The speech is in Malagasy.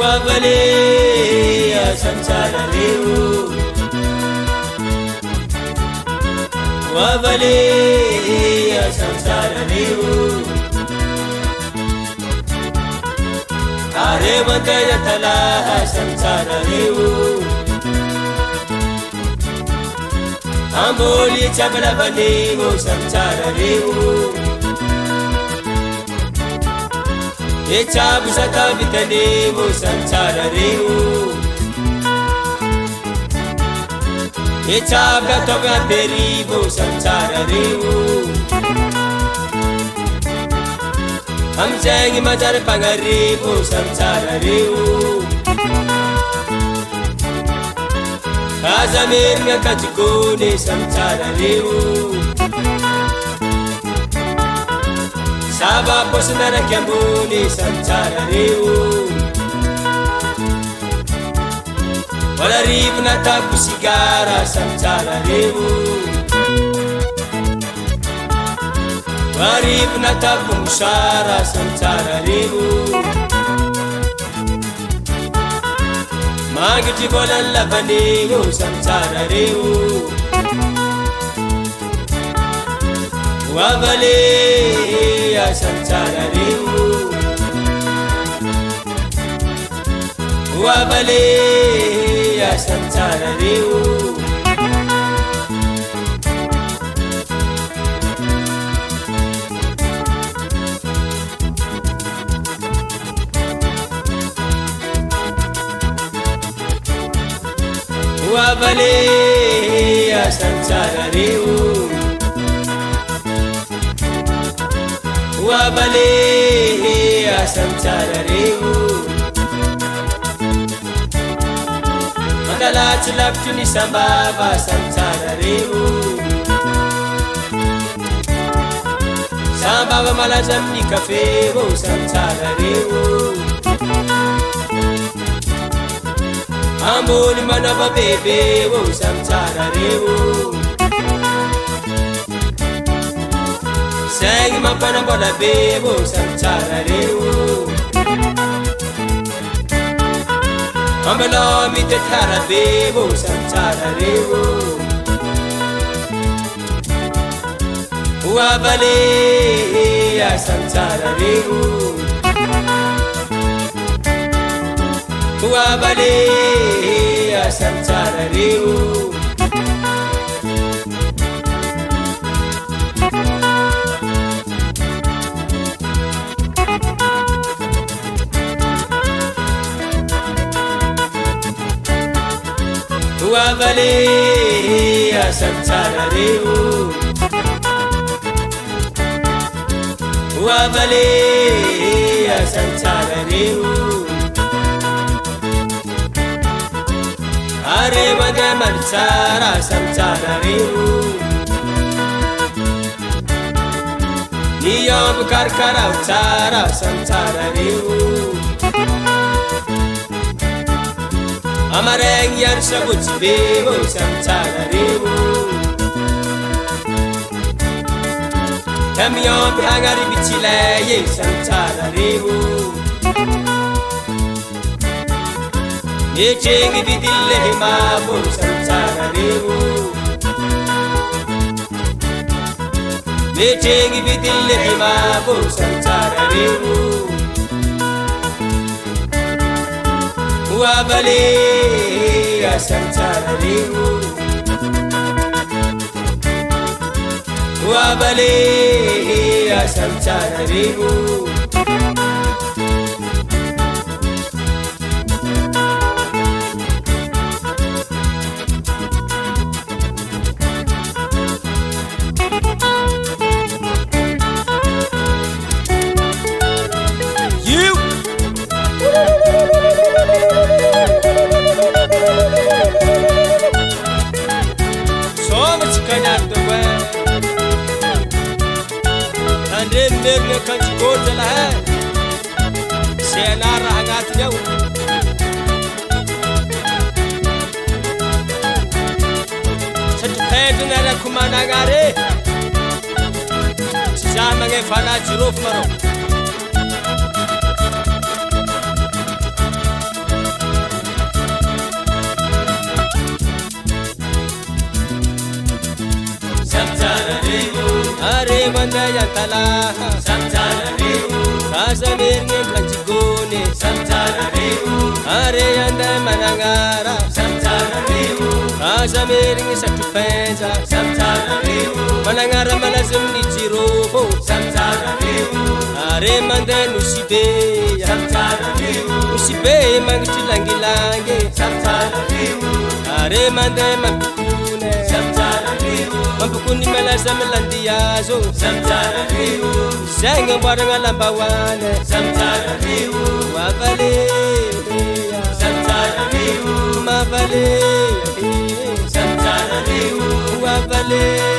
Wabale ya samsara leo, wabale ya samsara leo. Are bandaya thala samsara leo, amboli chabla bane wo samsara leo. Echabu sata bitane wo samsara leo, echabu gatoga beri wo samsara leo. Ham jangi majar pangari wo samsara leo, kazamir nga kachikone samsara leo. Saba posnara kyambuni samsara leo, wala rivna takusigara samsara leo, wala rivna takumshara samsara leo. Magiti bola labane wo samsara leo, wabale ya samsara leo, wabale ya samsara leo. Wabale ya samsara leo, wabale ya samsara leo. Mandala chilaptuni sambaba samsara leo, sambaba malazam ni kafe wo samsara leo. Amboni manaba bebe wo samsara leo, Sang mapana bola bebo samsara leo. Ambalo mite thara bebo samsara leo, wabale ya samsara leo, wabale ya samsara leo. Wabale ya samsara leo, wabale ya samsara leo. Are mada mansara samsara leo, niyam karkara utsara samsara leo. Amareng yan sabut bebo samsara leo, tamyon bihangari bichilaye samsara leo. Nechengi bidille himabo samsara leo, nechengi bidille himabo samsara leo. Wabale ya samsara leo, wabale ya samsara leo. Nirne kanchi kotala hai senara hangat jau satu khedna ra kumana gare sama nge fana jirof maro manda yantala Samtarariu Kasamirnge kanchigone Samtarariu Are yanda manangara Samtarariu Kasamirnge satupenza Samtarariu Manangara malazim ni jiroho Samtarariu Are manda nusibeya Samtarariu Nusibe mangichilangilange Samtarariu Are manda mapukune Samtarariu Mampukuni malazam landiyazo Samtarariu Senga mwaranga lambawane Samtarariu Wavale Samtarariu Mavale Samtarariu Wavale